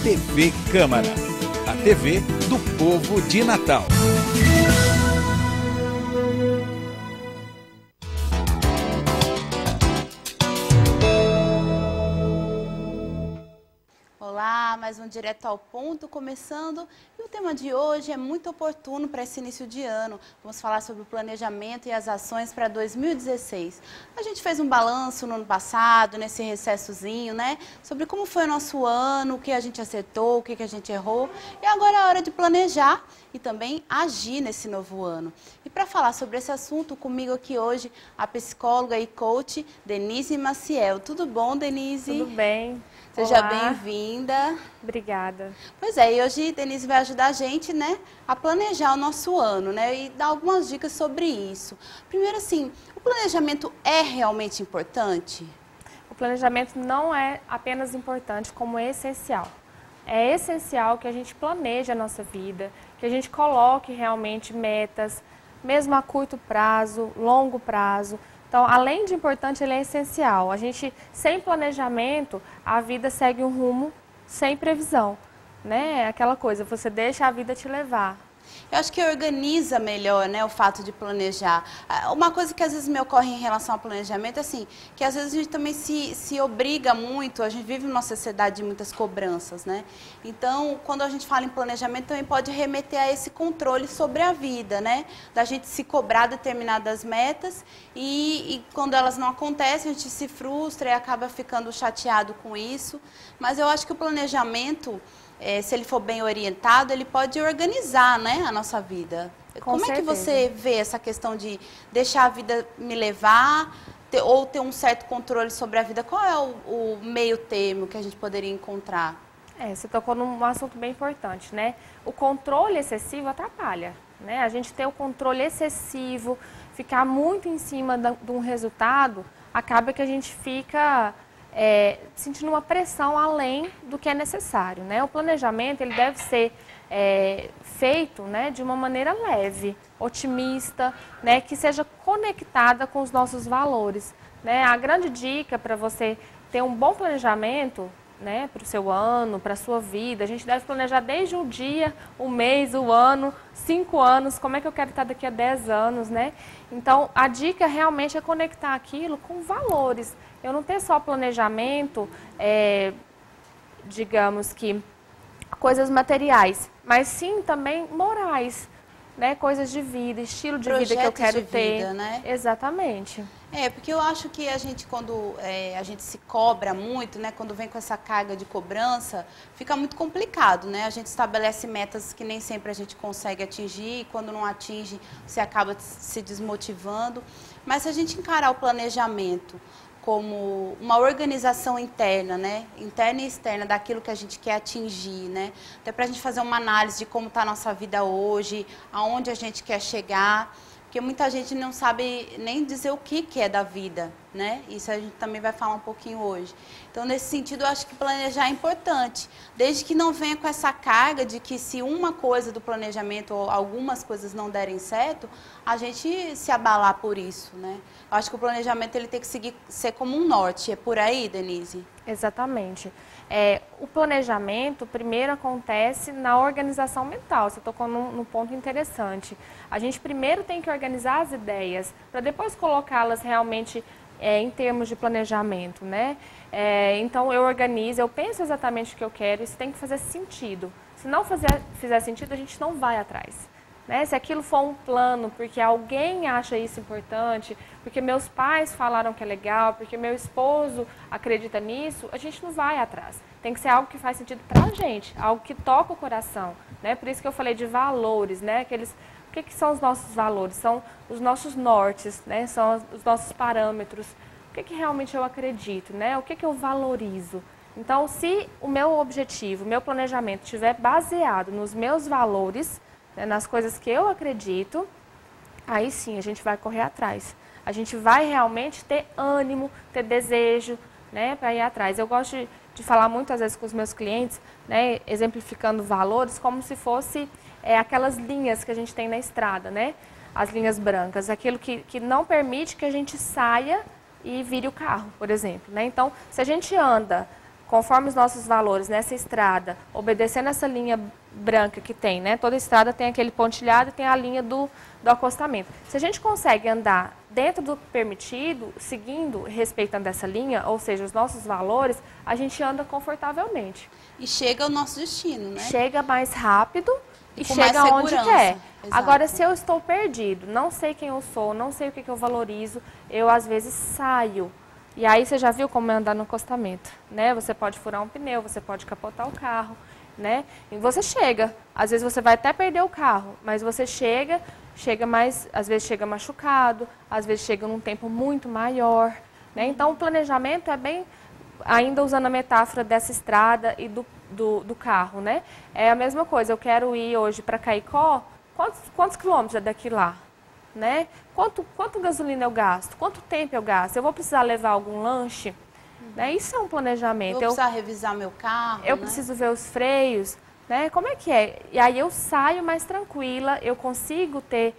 TV Câmara, a TV do povo de Natal. Olá, mais um Direto ao Ponto começando, e o tema de hoje é muito oportuno para esse início de ano. Vamos falar sobre o planejamento e as ações para 2016. A gente fez um balanço no ano passado, nesse recessozinho, né? Sobre como foi o nosso ano, o que a gente acertou, o que a gente errou. E agora é a hora de planejar e também agir nesse novo ano. E para falar sobre esse assunto, comigo aqui hoje a psicóloga e coach Denise Maciel. Tudo bom, Denise? Tudo bem. Seja Olá. Bem-vinda. Obrigada. Pois é, e hoje a Denise vai ajudar a gente, né, a planejar o nosso ano, né, e dar algumas dicas sobre isso. Primeiro, assim, o planejamento é realmente importante? O planejamento não é apenas importante, como é essencial. É essencial que a gente planeje a nossa vida, que a gente coloque realmente metas, mesmo a curto prazo, longo prazo. Então, além de importante, ele é essencial. A gente, sem planejamento, a vida segue um rumo sem previsão, né? Aquela coisa, você deixa a vida te levar. Eu acho que organiza melhor, né, o fato de planejar. Uma coisa que às vezes me ocorre em relação ao planejamento é assim, que às vezes a gente também se obriga muito, a gente vive numa sociedade de muitas cobranças, né? Então, quando a gente fala em planejamento, também pode remeter a esse controle sobre a vida, né? Da gente se cobrar determinadas metas e quando elas não acontecem, a gente se frustra e acaba ficando chateado com isso. Mas eu acho que o planejamento, se ele for bem orientado, ele pode organizar, né, a nossa vida. Como é que você vê essa questão de deixar a vida me levar ou ter um certo controle sobre a vida? Qual é o meio termo que a gente poderia encontrar? Você tocou num assunto bem importante, né? O controle excessivo atrapalha, né? A gente ter o controle excessivo, ficar muito em cima de um resultado, acaba que a gente fica sentindo uma pressão além do que é necessário, né? O planejamento ele deve ser feito, né, de uma maneira leve, otimista, né, que seja conectada com os nossos valores, né? A grande dica para você ter um bom planejamento, né, para o seu ano, para a sua vida, a gente deve planejar desde o dia, o mês, o ano, 5 anos, como é que eu quero estar daqui a 10 anos, né? Então, a dica realmente é conectar aquilo com valores. Eu não ter só planejamento, digamos que, coisas materiais, mas sim também morais, né? Coisas de vida, estilo de vida que eu quero ter. Vida, né? Exatamente. Porque eu acho que a gente, quando a gente se cobra muito, né, quando vem com essa carga de cobrança, fica muito complicado, né? A gente estabelece metas que nem sempre a gente consegue atingir, e quando não atinge, você acaba se desmotivando. Mas se a gente encarar o planejamento como uma organização interna, né? Interna e externa daquilo que a gente quer atingir, né? Até para a gente fazer uma análise de como está a nossa vida hoje, aonde a gente quer chegar, porque muita gente não sabe nem dizer o que é da vida, né? Isso a gente também vai falar um pouquinho hoje. Então, nesse sentido, eu acho que planejar é importante, desde que não venha com essa carga de que se uma coisa do planejamento ou algumas coisas não derem certo, a gente se abalar por isso, né? Eu acho que o planejamento ele tem que ser como um norte. É por aí, Denise? Exatamente. O planejamento primeiro acontece na organização mental. Você tocou num ponto interessante. A gente primeiro tem que organizar as ideias para depois colocá-las realmente em termos de planejamento, né? Então eu organizo, eu penso exatamente o que eu quero, isso tem que fazer sentido. Se não fizer sentido, a gente não vai atrás. Né? Se aquilo for um plano, porque alguém acha isso importante, porque meus pais falaram que é legal, porque meu esposo acredita nisso, a gente não vai atrás. Tem que ser algo que faz sentido para a gente, algo que toca o coração. Né? Por isso que eu falei de valores, né? O que são os nossos valores? São os nossos nortes, né? São os nossos parâmetros. O que realmente eu acredito? Né? O que eu valorizo? Então, se o meu objetivo, o meu planejamento estiver baseado nos meus valores, nas coisas que eu acredito, aí sim a gente vai correr atrás. A gente vai realmente ter ânimo, ter desejo, né, para ir atrás. Eu gosto de falar muitas vezes com os meus clientes, né, exemplificando valores, como se fosse aquelas linhas que a gente tem na estrada, né? As linhas brancas, aquilo que não permite que a gente saia e vire o carro, por exemplo. Né? Então, se a gente anda conforme os nossos valores nessa estrada, obedecendo essa linha branca que tem, né? Toda estrada tem aquele pontilhado e tem a linha do acostamento. Se a gente consegue andar dentro do permitido, seguindo, respeitando essa linha, ou seja, os nossos valores, a gente anda confortavelmente. E chega ao nosso destino, né? Chega mais rápido e com chega mais onde segurança. quer. Exato. Agora, se eu estou perdido, não sei quem eu sou, não sei o que eu valorizo, eu às vezes saio. E aí você já viu como é andar no acostamento, né? Você pode furar um pneu, você pode capotar o carro, né? E você chega, às vezes você vai até perder o carro, mas você chega mais, às vezes chega machucado, às vezes chega num tempo muito maior, né? Então o planejamento é bem, ainda usando a metáfora dessa estrada e do carro, né? É a mesma coisa, eu quero ir hoje para Caicó, quantos quilômetros é daqui lá? Né? Quanto gasolina eu gasto? Quanto tempo eu gasto? Eu vou precisar levar algum lanche? Né? Isso é um planejamento. Eu vou precisar revisar meu carro, eu né? preciso ver os freios, né? Como é que é? E aí eu saio mais tranquila, eu consigo ter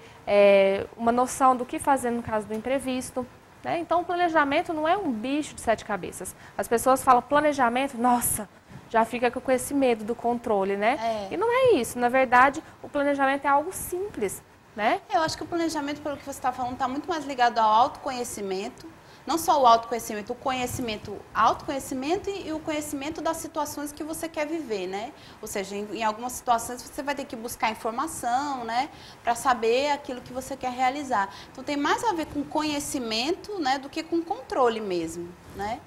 uma noção do que fazer no caso do imprevisto. Né? Então o planejamento não é um bicho de 7 cabeças. As pessoas falam planejamento, nossa, já fica com esse medo do controle, né? E não é isso. Na verdade, o planejamento é algo simples. Né? Eu acho que o planejamento, pelo que você está falando, está muito mais ligado ao autoconhecimento. Não só o autoconhecimento, autoconhecimento e o conhecimento das situações que você quer viver, né? Ou seja, em algumas situações você vai ter que buscar informação, né? Para saber aquilo que você quer realizar. Então tem mais a ver com conhecimento, né? Do que com controle mesmo, né?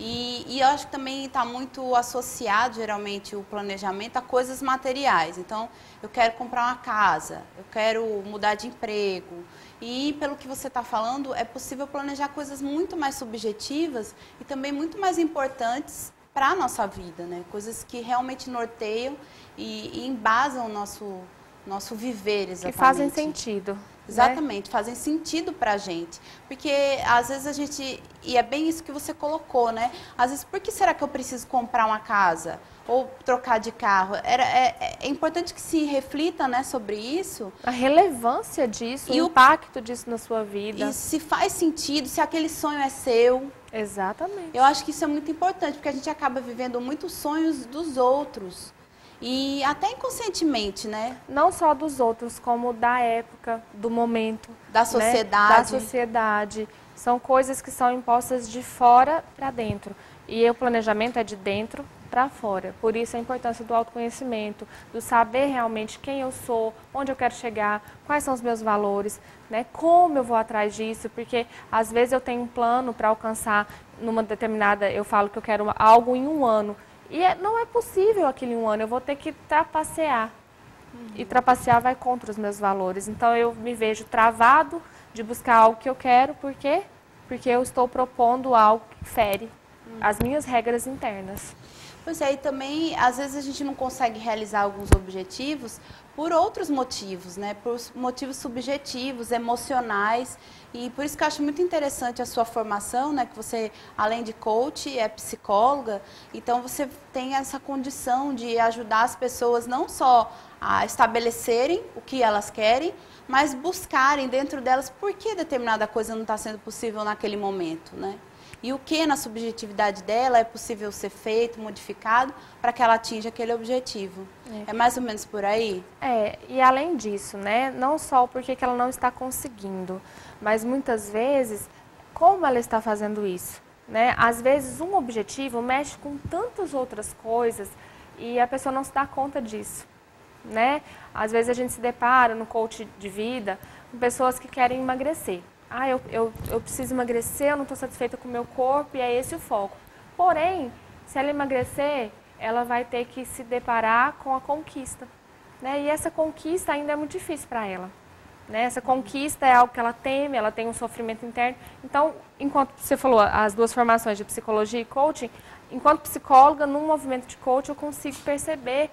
E eu acho que também está muito associado, geralmente, o planejamento a coisas materiais. Então, eu quero comprar uma casa, eu quero mudar de emprego. E, pelo que você está falando, é possível planejar coisas muito mais subjetivas e também muito mais importantes para a nossa vida, né? Coisas que realmente norteiam e embasam o nosso viver, exatamente. Que fazem sentido. Exatamente, fazem sentido pra gente. Porque às vezes a gente, e é bem isso que você colocou, né? Às vezes, por que será que eu preciso comprar uma casa? Ou trocar de carro? É importante que se reflita, né, sobre isso. A relevância disso, E o impacto disso na sua vida. E se faz sentido, se aquele sonho é seu. Exatamente. Eu acho que isso é muito importante, porque a gente acaba vivendo muitos sonhos dos outros. E até inconscientemente, né? Não só dos outros, como da época, do momento. Da sociedade. Né? Da sociedade. São coisas que são impostas de fora para dentro. E o planejamento é de dentro para fora. Por isso a importância do autoconhecimento, do saber realmente quem eu sou, onde eu quero chegar, quais são os meus valores, né? Como eu vou atrás disso, porque às vezes eu tenho um plano para alcançar numa determinada, eu falo que eu quero algo em um ano. E não é possível aquilo em um ano, eu vou ter que trapacear. E trapacear vai contra os meus valores. Então eu me vejo travado de buscar algo que eu quero, por quê? Porque eu estou propondo algo que fere as minhas regras internas. Pois é, e também, às vezes a gente não consegue realizar alguns objetivos por outros motivos, né? Por motivos subjetivos, emocionais. E por isso que eu acho muito interessante a sua formação, né? Que você, além de coach, é psicóloga. Então, você tem essa condição de ajudar as pessoas não só a estabelecerem o que elas querem, mas buscarem dentro delas por que determinada coisa não está sendo possível naquele momento, né? E o que na subjetividade dela é possível ser feito, modificado, para que ela atinja aquele objetivo. É mais ou menos por aí? E além disso, né, não só o porquê que ela não está conseguindo, mas muitas vezes, como ela está fazendo isso? Né? Às vezes um objetivo mexe com tantas outras coisas e a pessoa não se dá conta disso. Né? Às vezes a gente se depara no coach de vida com pessoas que querem emagrecer. Eu preciso emagrecer, eu não estou satisfeita com o meu corpo e é esse o foco. Porém, se ela emagrecer, ela vai ter que se deparar com a conquista. Né? E essa conquista ainda é muito difícil para ela. Né? Essa conquista é algo que ela teme, ela tem um sofrimento interno. Então, enquanto você falou as duas formações de psicologia e coaching, enquanto psicóloga, num movimento de coaching, eu consigo perceber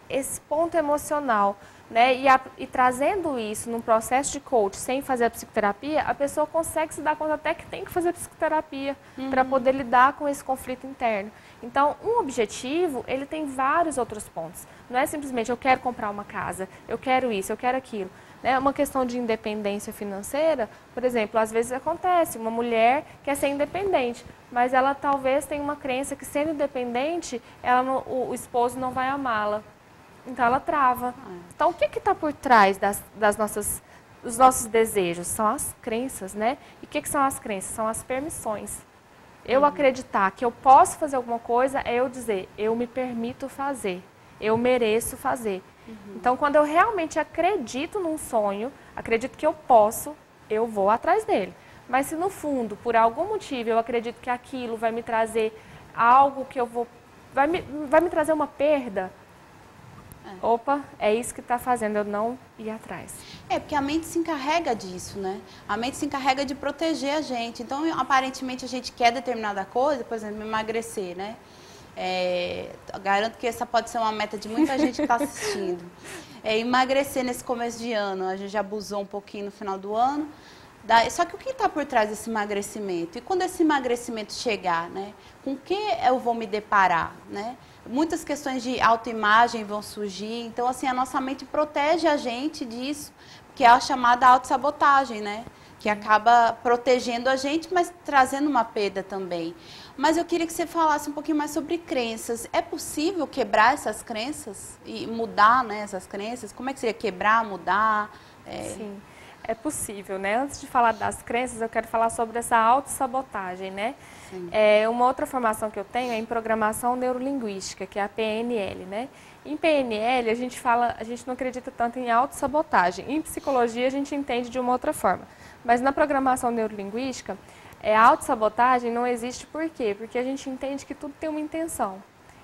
esse ponto emocional. Né? E trazendo isso num processo de coach sem fazer a psicoterapia, a pessoa consegue se dar conta até que tem que fazer a psicoterapia para poder lidar com esse conflito interno. Então, um objetivo, ele tem vários outros pontos. Não é simplesmente eu quero comprar uma casa, eu quero isso, eu quero aquilo. né? Uma questão de independência financeira, por exemplo, às vezes acontece, uma mulher quer ser independente, mas ela talvez tenha uma crença que sendo independente, o esposo não vai amá-la. Então ela trava. Então o que está por trás dos nossos desejos? São as crenças, né? E o que são as crenças? São as permissões. Eu acreditar que eu posso fazer alguma coisa é eu dizer, eu me permito fazer, eu mereço fazer. Então, quando eu realmente acredito num sonho, acredito que eu posso, eu vou atrás dele. Mas se no fundo, por algum motivo, eu acredito que aquilo vai me trazer algo que eu vou... vai me trazer uma perda, opa, é isso que está fazendo eu não ir atrás. Porque a mente se encarrega disso, né? A mente se encarrega de proteger a gente. Então, aparentemente, a gente quer determinada coisa, por exemplo, emagrecer, né? Garanto que essa pode ser uma meta de muita gente que está assistindo. Emagrecer nesse começo de ano, a gente já abusou um pouquinho no final do ano. Só que o que está por trás desse emagrecimento? E quando esse emagrecimento chegar, né? Com o que eu vou me deparar, né? Muitas questões de autoimagem vão surgir. Então, assim, a nossa mente protege a gente disso, que é a chamada autossabotagem, né? Que acaba protegendo a gente, mas trazendo uma perda também. Mas eu queria que você falasse um pouquinho mais sobre crenças. É possível quebrar essas crenças e mudar, né, essas crenças? Como é que seria quebrar, mudar? Sim, é possível, né? Antes de falar das crenças, eu quero falar sobre essa autossabotagem, né? Uma outra formação que eu tenho é em programação neurolinguística, que é a PNL, né? Em PNL, a gente não acredita tanto em autossabotagem. Em psicologia, a gente entende de uma outra forma. Mas na programação neurolinguística, a autossabotagem não existe por quê? Porque a gente entende que tudo tem uma intenção.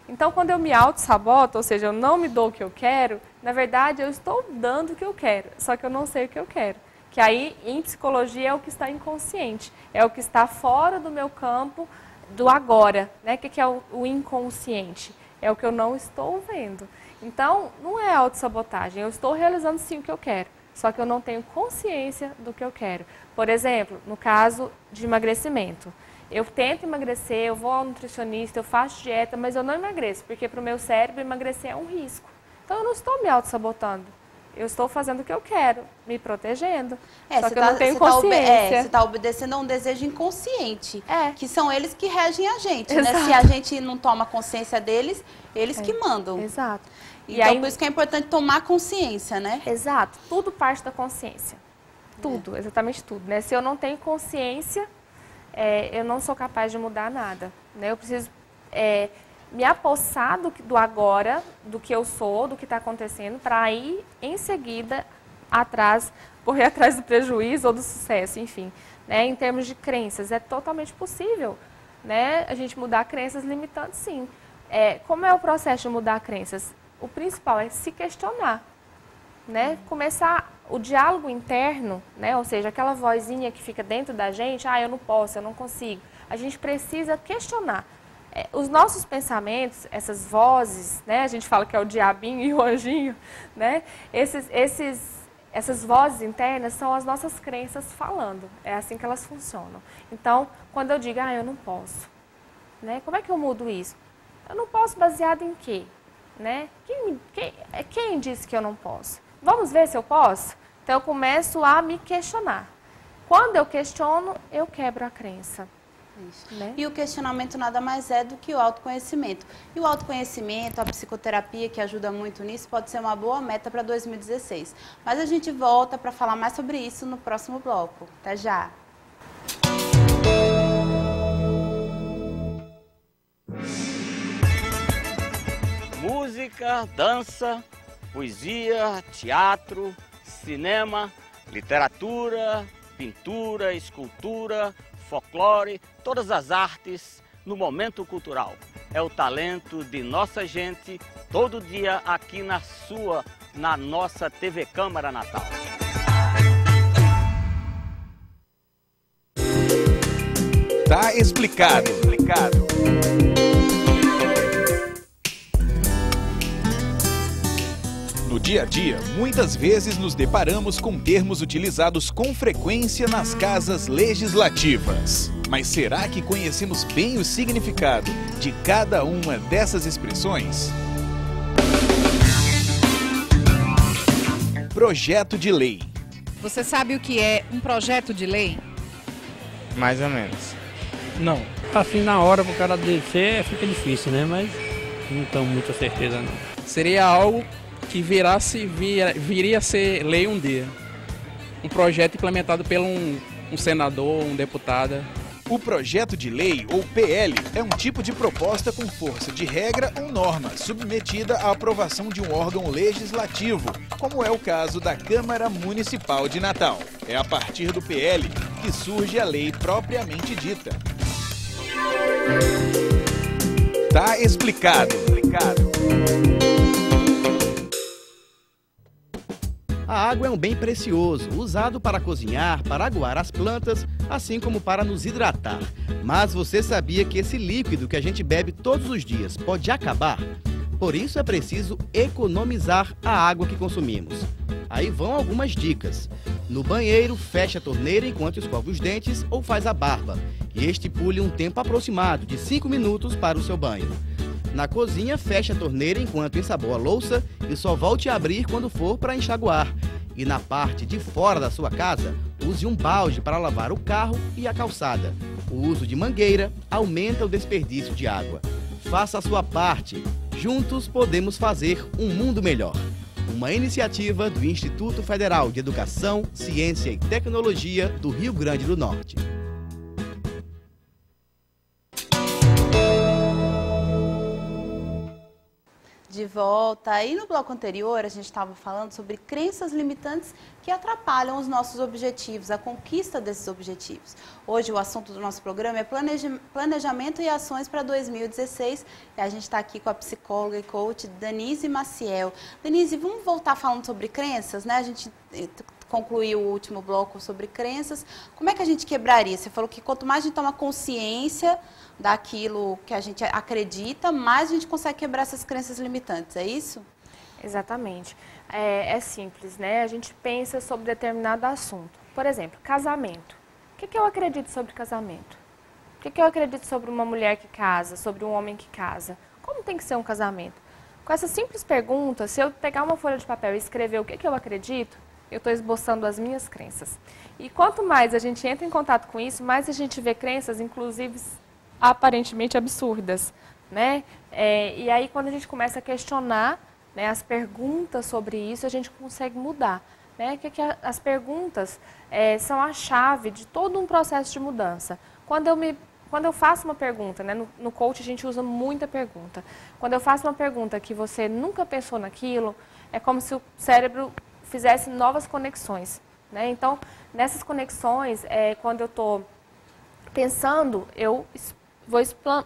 Então, quando eu me autossaboto, ou seja, eu não me dou o que eu quero, na verdade, eu estou dando o que eu quero, só que eu não sei o que eu quero. Que aí, em psicologia, é o que está inconsciente, é o que está fora do meu campo do agora, né? O que é o inconsciente? É o que eu não estou vendo. Então, não é autossabotagem, eu estou realizando sim o que eu quero, só que eu não tenho consciência do que eu quero. Por exemplo, no caso de emagrecimento, eu tento emagrecer, eu vou ao nutricionista, eu faço dieta, mas eu não emagreço, porque para o meu cérebro emagrecer é um risco. Então, eu não estou me autossabotando. Eu estou fazendo o que eu quero, me protegendo. Só que eu não tenho consciência. Você está obedecendo a um desejo inconsciente, que são eles que regem a gente, Exato. né? Se a gente não toma consciência deles, eles que mandam. Exato. Então, por isso que é importante tomar consciência, né? Exato. Tudo parte da consciência. Tudo, exatamente tudo, né? Se eu não tenho consciência, eu não sou capaz de mudar nada, né? Eu preciso me apossar do agora, do que eu sou, do que está acontecendo, para ir em seguida correr atrás do prejuízo ou do sucesso, enfim. Né? Em termos de crenças, é totalmente possível, né? A gente mudar crenças limitantes, sim. Como é o processo de mudar crenças? O principal é se questionar, né? Começar o diálogo interno, né? Ou seja, aquela vozinha que fica dentro da gente, eu não posso, eu não consigo. A gente precisa questionar. Os nossos pensamentos, essas vozes, né? A gente fala que é o diabinho e o anjinho, né? Essas vozes internas são as nossas crenças falando. É assim que elas funcionam. Então, quando eu digo, eu não posso, né? Como é que eu mudo isso? Eu não posso baseado em quê? Né? Quem disse que eu não posso? Vamos ver se eu posso? Então, eu começo a me questionar. Quando eu questiono, eu quebro a crença. Né? E o questionamento nada mais é do que o autoconhecimento. E o autoconhecimento, a psicoterapia, que ajuda muito nisso, pode ser uma boa meta para 2016. Mas a gente volta para falar mais sobre isso no próximo bloco. Até já! Música, dança, poesia, teatro, cinema, literatura, pintura, escultura, folclore, todas as artes no momento cultural. É o talento de nossa gente, todo dia aqui na nossa TV Câmara Natal. Tá explicado. No dia a dia, muitas vezes nos deparamos com termos utilizados com frequência nas casas legislativas. Mas será que conhecemos bem o significado de cada uma dessas expressões? Projeto de lei. Você sabe o que é um projeto de lei? Mais ou menos. Não. Assim, na hora pro cara descer, fica difícil, né? Mas não tenho muita certeza, não. Seria algo que viria a ser lei um dia. Um projeto implementado por um senador, um deputado. O projeto de lei, ou PL, é um tipo de proposta com força de regra ou norma, submetida à aprovação de um órgão legislativo, como é o caso da Câmara Municipal de Natal. É a partir do PL que surge a lei propriamente dita. Tá explicado. A água é um bem precioso, usado para cozinhar, para aguar as plantas, assim como para nos hidratar. Mas você sabia que esse líquido que a gente bebe todos os dias pode acabar? Por isso é preciso economizar a água que consumimos. Aí vão algumas dicas. No banheiro, feche a torneira enquanto escova os dentes ou faz a barba. E estipule um tempo aproximado de 5 minutos para o seu banho. Na cozinha, feche a torneira enquanto ensaboa a louça e só volte a abrir quando for para enxaguar. E na parte de fora da sua casa, use um balde para lavar o carro e a calçada. O uso de mangueira aumenta o desperdício de água. Faça a sua parte. Juntos podemos fazer um mundo melhor. Uma iniciativa do Instituto Federal de Educação, Ciência e Tecnologia do Rio Grande do Norte. De volta. Aí no bloco anterior a gente estava falando sobre crenças limitantes que atrapalham os nossos objetivos, a conquista desses objetivos. Hoje o assunto do nosso programa é planejamento e ações para 2016 e a gente está aqui com a psicóloga e coach Denise Maciel. Denise, vamos voltar falando sobre crenças, né? A gente concluiu o último bloco sobre crenças. Como é que a gente quebraria? Você falou que quanto mais a gente toma consciência daquilo que a gente acredita, mais a gente consegue quebrar essas crenças limitantes, é isso? Exatamente. É simples, né? A gente pensa sobre determinado assunto. Por exemplo, casamento. O que eu acredito sobre casamento? O que eu acredito sobre uma mulher que casa, sobre um homem que casa? Como tem que ser um casamento? Com essa simples pergunta, se eu pegar uma folha de papel e escrever o que eu acredito, eu estou esboçando as minhas crenças. E quanto mais a gente entra em contato com isso, mais a gente vê crenças, inclusive aparentemente absurdas, né? E aí, quando a gente começa a questionar, né, as perguntas sobre isso, a gente consegue mudar, né? As perguntas são a chave de todo um processo de mudança. Quando eu faço uma pergunta, né, no coach a gente usa muita pergunta. Quando eu faço uma pergunta que você nunca pensou naquilo, é como se o cérebro fizesse novas conexões, né? Então, nessas conexões, quando eu estou pensando, eu vou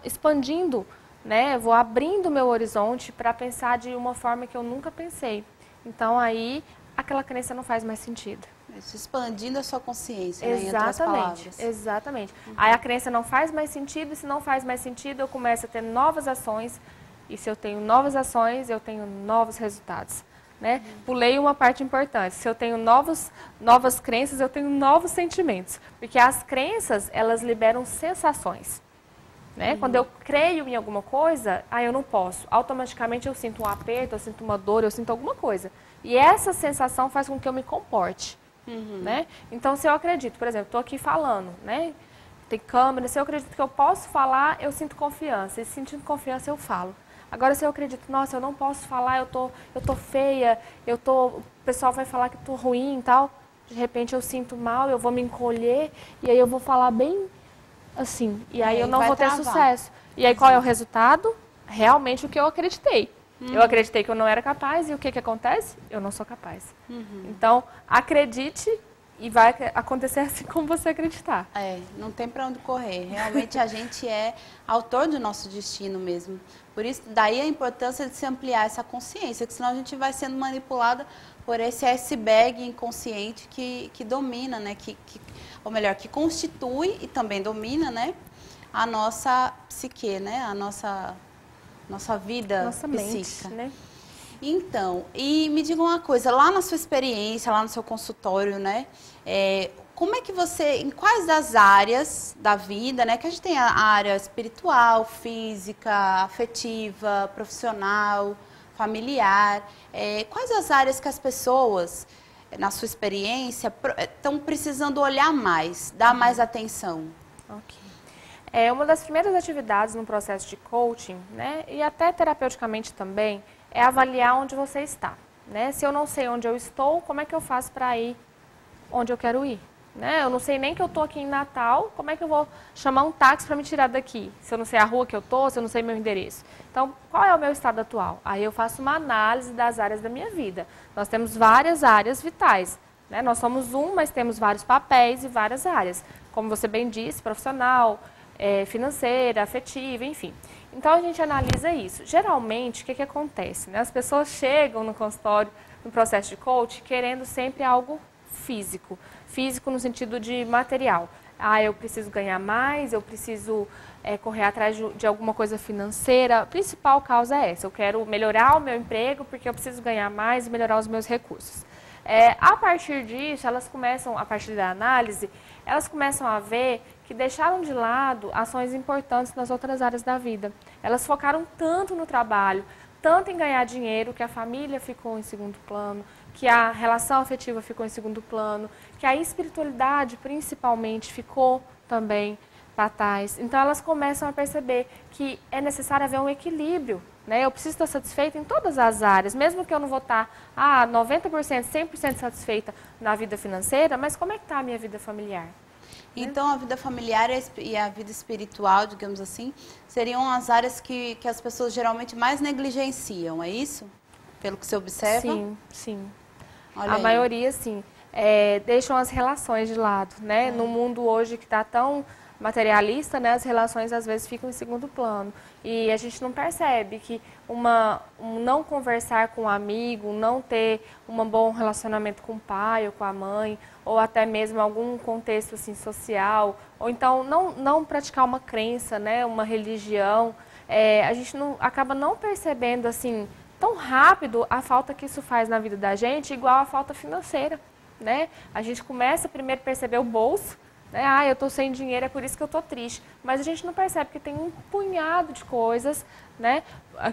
expandindo, né? Vou abrindo meu horizonte para pensar de uma forma que eu nunca pensei. Então, aí, aquela crença não faz mais sentido. Isso, expandindo a sua consciência, né? Exatamente, exatamente. Aí a crença não faz mais sentido, e se não faz mais sentido, eu começo a ter novas ações, e se eu tenho novas ações, eu tenho novos resultados. Né? Pulei uma parte importante. Se eu tenho novas crenças, eu tenho novos sentimentos. Porque as crenças, elas liberam sensações. Né? Quando eu creio em alguma coisa, eu não posso. Automaticamente eu sinto um aperto, eu sinto uma dor, eu sinto alguma coisa. E essa sensação faz com que eu me comporte. Né? Então, se eu acredito, por exemplo, estou aqui falando, né? Tem câmera, se eu acredito que eu posso falar, eu sinto confiança. E sentindo confiança, eu falo. Agora, se eu acredito, nossa, eu não posso falar, eu tô feia, o pessoal vai falar que eu tô ruim e tal, de repente eu sinto mal, eu vou me encolher, e aí eu vou falar bem assim, e aí eu não vou ter sucesso. E aí qual é o resultado? Realmente o que eu acreditei. Eu acreditei que eu não era capaz, e o que acontece? Eu não sou capaz. Então, acredite e vai acontecer assim como você acreditar. Não tem para onde correr. Realmente a gente é autor do nosso destino mesmo. Por isso, daí a importância de se ampliar essa consciência, que senão a gente vai sendo manipulada por esse iceberg inconsciente que domina, né? Ou melhor, que constitui e também domina, né? A nossa psique, né? A nossa vida psíquica. Mente, né? Então, e me diga uma coisa, lá na sua experiência, lá no seu consultório, né? Como é que você, em quais das áreas da vida, né? Que a gente tem a área espiritual, física, afetiva, profissional, familiar. Quais as áreas que as pessoas na sua experiência, estão precisando olhar mais, dar mais atenção? Ok. Uma das primeiras atividades no processo de coaching, né, e até terapeuticamente também, é avaliar onde você está. Né? Se eu não sei onde eu estou, como é que eu faço para ir onde eu quero ir? Né? Eu não sei nem que eu estou aqui em Natal, como é que eu vou chamar um táxi para me tirar daqui? Se eu não sei a rua que eu estou, se eu não sei meu endereço. Então, qual é o meu estado atual? Aí eu faço uma análise das áreas da minha vida. Nós temos várias áreas vitais. Né? Nós somos mas temos vários papéis e várias áreas. Como você bem disse, profissional, financeira, afetiva, enfim. Então, a gente analisa isso. Geralmente, o que acontece? Né? As pessoas chegam no consultório, no processo de coaching, querendo sempre algo físico. Físico no sentido de material. Eu preciso ganhar mais, eu preciso correr atrás de alguma coisa financeira. A principal causa é essa. Eu quero melhorar o meu emprego porque eu preciso ganhar mais e melhorar os meus recursos. A partir disso, a partir da análise, elas começam a ver que deixaram de lado ações importantes nas outras áreas da vida. Elas focaram tanto no trabalho, tanto em ganhar dinheiro, que a família ficou em segundo plano, que a relação afetiva ficou em segundo plano, que a espiritualidade, principalmente, ficou também para trás. Então, elas começam a perceber que é necessário haver um equilíbrio. Né? Eu preciso estar satisfeita em todas as áreas, mesmo que eu não vou estar 90%, 100% satisfeita na vida financeira, mas como é que está a minha vida familiar? Então, a vida familiar e a vida espiritual, digamos assim, seriam as áreas que as pessoas geralmente mais negligenciam, é isso? Pelo que você observa? Sim, sim. Olha a aí. maioria, sim. Deixam as relações de lado, né? No mundo hoje que está tão materialista, né, as relações às vezes ficam em segundo plano. E a gente não percebe que um não conversar com um amigo, não ter um bom relacionamento com o pai ou com a mãe, ou até mesmo algum contexto assim, social, ou então não praticar uma crença, né, uma religião, a gente acaba não percebendo assim, tão rápido a falta que isso faz na vida da gente, igual a falta financeira. Né? A gente começa primeiro a perceber o bolso, né? Eu estou sem dinheiro, é por isso que eu estou triste. Mas a gente não percebe que tem um punhado de coisas, né?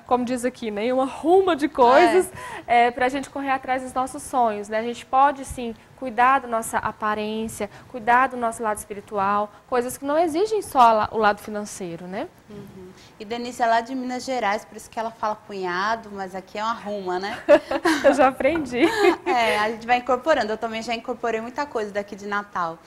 Como diz aqui, né? Uma ruma de coisas para a gente correr atrás dos nossos sonhos. Né? A gente pode, sim, cuidar da nossa aparência, cuidar do nosso lado espiritual, coisas que não exigem só o lado financeiro, né? Uhum. E Denise é lá de Minas Gerais, por isso que ela fala cunhado, mas aqui é uma ruma, né? Eu já aprendi. A gente vai incorporando. Eu também já incorporei muita coisa daqui de Natal.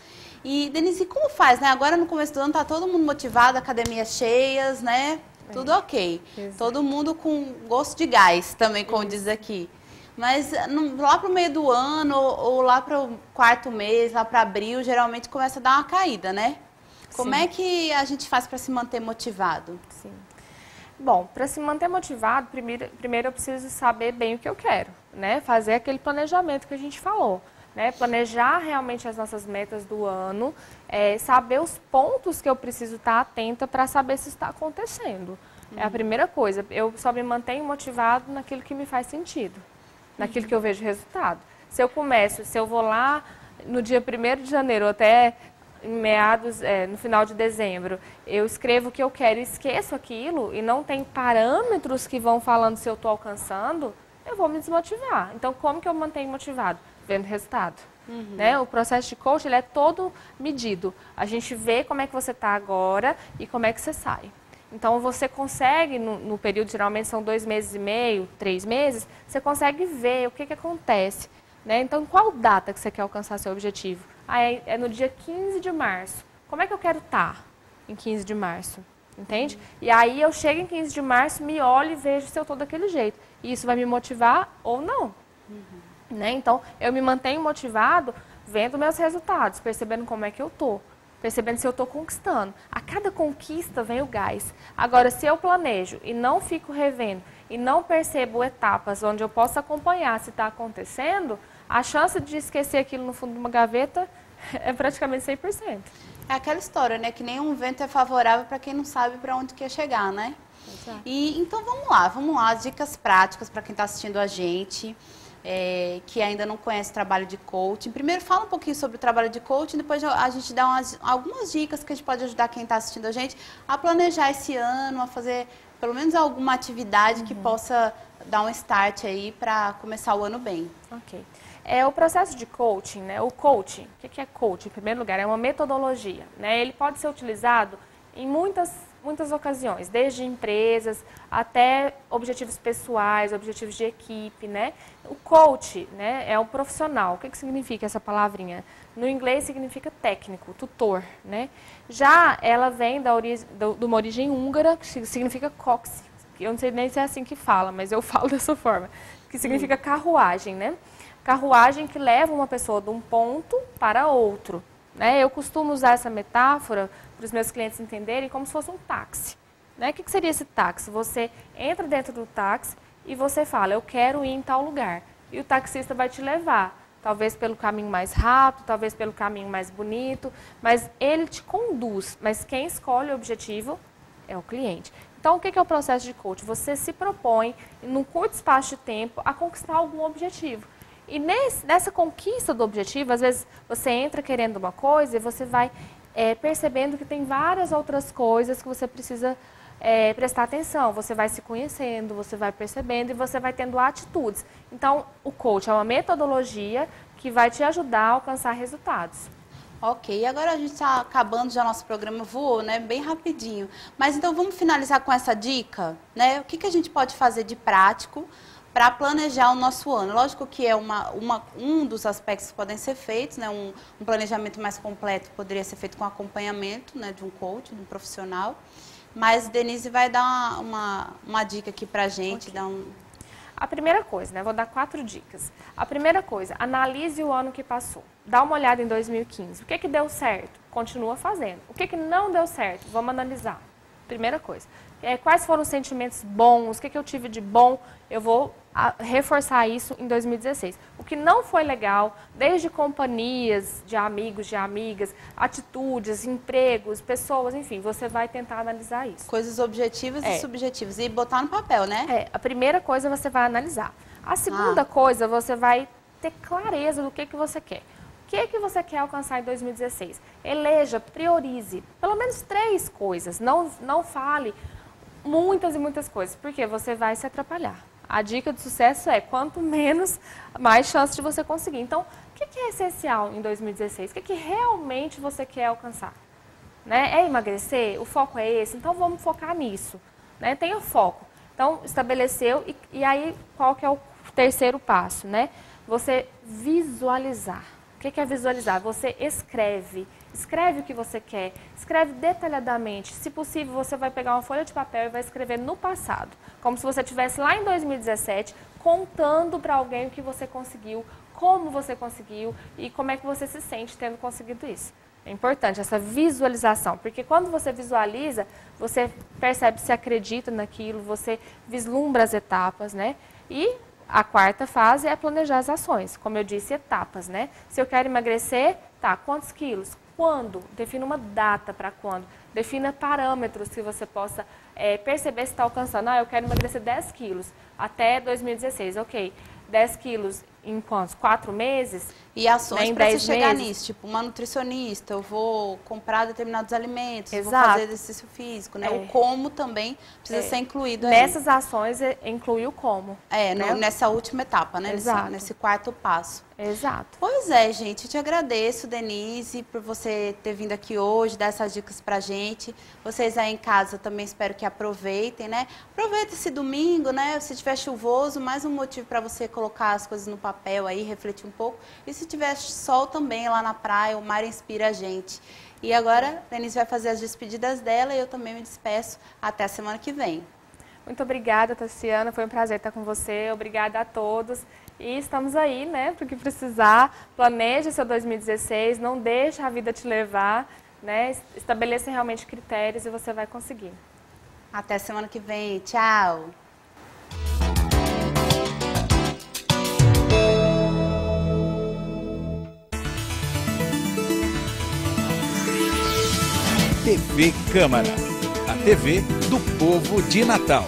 E, Denise, como faz, né? Agora no começo do ano tá todo mundo motivado, academias cheias, né? Tudo ok. Exato. Todo mundo com gosto de gás também, como diz aqui. Mas lá pro meio do ano ou lá pro quarto mês, lá para abril, geralmente começa a dar uma caída, né? Como é que a gente faz para se manter motivado? Sim. Bom, para se manter motivado, primeiro eu preciso saber bem o que eu quero, né? Fazer aquele planejamento que a gente falou. Né, planejar realmente as nossas metas do ano, saber os pontos que eu preciso estar atenta para saber se está acontecendo. É a primeira coisa. Eu só me mantenho motivado naquilo que me faz sentido, naquilo que eu vejo resultado. Se eu vou lá no dia 1º de janeiro até no final de dezembro, eu escrevo o que eu quero e esqueço aquilo e não tem parâmetros que vão falando se eu estou alcançando, eu vou me desmotivar. Então, como que eu mantenho motivado? Vendo resultado. Né? O processo de coaching ele é todo medido. A gente vê como é que você está agora e como é que você sai. Então, você consegue, no período, geralmente são 2 meses e meio, 3 meses, você consegue ver o que acontece. Né? Então, qual data que você quer alcançar seu objetivo? É no dia 15 de março. Como é que eu quero estar em 15 de março? Entende? E aí, eu chego em 15 de março, me olho e vejo se eu estou daquele jeito. E isso vai me motivar ou não. Né? Então, eu me mantenho motivado vendo meus resultados, percebendo como é que eu estou, percebendo se eu estou conquistando. A cada conquista vem o gás. Agora, se eu planejo e não fico revendo e não percebo etapas onde eu posso acompanhar se está acontecendo, a chance de esquecer aquilo no fundo de uma gaveta é praticamente 100%. É aquela história, né? Que nenhum vento é favorável para quem não sabe para onde quer chegar, né? Exato. E então vamos lá, dicas práticas para quem está assistindo a gente. Que ainda não conhece o trabalho de coaching. Primeiro, fala um pouquinho sobre o trabalho de coaching, depois a gente dá algumas dicas que a gente pode ajudar quem está assistindo a gente a planejar esse ano, a fazer pelo menos alguma atividade que possa dar um start aí para começar o ano bem. Ok. O processo de coaching, né? O coaching, o que é coaching? Em primeiro lugar, é uma metodologia, né? Ele pode ser utilizado em muitas ocasiões, desde empresas até objetivos pessoais, objetivos de equipe, né? O coach, né, é um profissional. O que significa essa palavrinha? No inglês significa técnico, tutor, né? Já ela vem de uma origem húngara, que significa cox. Eu não sei nem se é assim que fala, mas eu falo dessa forma, que significa carruagem, né? Carruagem que leva uma pessoa de um ponto para outro, né? Eu costumo usar essa metáfora para os meus clientes entenderem como se fosse um táxi, né? O que seria esse táxi? Você entra dentro do táxi e você fala, eu quero ir em tal lugar. E o taxista vai te levar, talvez pelo caminho mais rápido, talvez pelo caminho mais bonito, mas ele te conduz. Mas quem escolhe o objetivo é o cliente. Então, o que é o processo de coaching? Você se propõe, num curto espaço de tempo, a conquistar algum objetivo. E nessa conquista do objetivo, às vezes você entra querendo uma coisa e você vai percebendo que tem várias outras coisas que você precisa prestar atenção. Você vai se conhecendo, você vai percebendo e você vai tendo atitudes. Então, o coach é uma metodologia que vai te ajudar a alcançar resultados. Ok, agora a gente está acabando já, nosso programa voou, né? Bem rapidinho. Mas então vamos finalizar com essa dica, né? O que a gente pode fazer de prático para planejar o nosso ano? Lógico que é um dos aspectos que podem ser feitos, né? Um planejamento mais completo poderia ser feito com acompanhamento, né? De um coach, de um profissional. Mas Denise vai dar uma dica aqui para a gente. Okay. A primeira coisa, né? Vou dar 4 dicas. A primeira coisa, analise o ano que passou. Dá uma olhada em 2015. O que deu certo? Continua fazendo. O que não deu certo? Vamos analisar. Primeira coisa. Quais foram os sentimentos bons? O que eu tive de bom? Eu vou reforçar isso em 2016. O que não foi legal, desde companhias de amigos, de amigas, atitudes, empregos, pessoas, enfim, você vai tentar analisar isso. Coisas objetivas e subjetivas. E botar no papel, né? A primeira coisa você vai analisar. A segunda coisa, você vai ter clareza do que você quer. O que você quer alcançar em 2016? Eleja, priorize. Pelo menos 3 coisas. Não fale muitas e muitas coisas, porque você vai se atrapalhar. A dica de sucesso é, quanto menos, mais chance de você conseguir. Então, o que é essencial em 2016? O que realmente você quer alcançar? Né? É emagrecer? O foco é esse? Então, vamos focar nisso. Né? Tenha foco. Então, estabeleceu, e aí, qual que é o terceiro passo? Né? Você visualizar. O que é visualizar? Você escreve o que você quer, escreve detalhadamente. Se possível, você vai pegar uma folha de papel e vai escrever no passado, como se você estivesse lá em 2017, contando para alguém o que você conseguiu, como você conseguiu e como é que você se sente tendo conseguido isso. É importante essa visualização, porque quando você visualiza, você percebe se acredita naquilo, você vislumbra as etapas, né? E a quarta fase é planejar as ações, como eu disse, etapas, né? Se eu quero emagrecer, tá, quantos quilos? Quando? Defina uma data para quando. Defina parâmetros que você possa perceber se está alcançando. Eu quero emagrecer 10 quilos até 2016, ok. 10 quilos em quantos? 4 meses? E ações para você chegar meses. nisso, tipo uma nutricionista, eu vou comprar determinados alimentos, Exato. vou fazer exercício físico, né? O como também precisa ser incluído aí. Nessas ações inclui o como. Né? Nessa última etapa, né? Exato. Nesse quarto passo. Exato. Pois é, gente, eu te agradeço, Denise, por você ter vindo aqui hoje, dar essas dicas pra gente. Vocês aí em casa também espero que aproveitem, né? Aproveita esse domingo, né? Se tiver chuvoso, mais um motivo para você colocar as coisas no papel aí, refletir um pouco. E se tiver sol também lá na praia, o mar inspira a gente. E agora, a Denise vai fazer as despedidas dela e eu também me despeço. Até a semana que vem. Muito obrigada, Tassiana. Foi um prazer estar com você. Obrigada a todos. E estamos aí, né? Para o que precisar. Planeje seu 2016. Não deixe a vida te levar, né? Estabeleça realmente critérios e você vai conseguir. Até semana que vem. Tchau. TV Câmara, a TV do povo de Natal.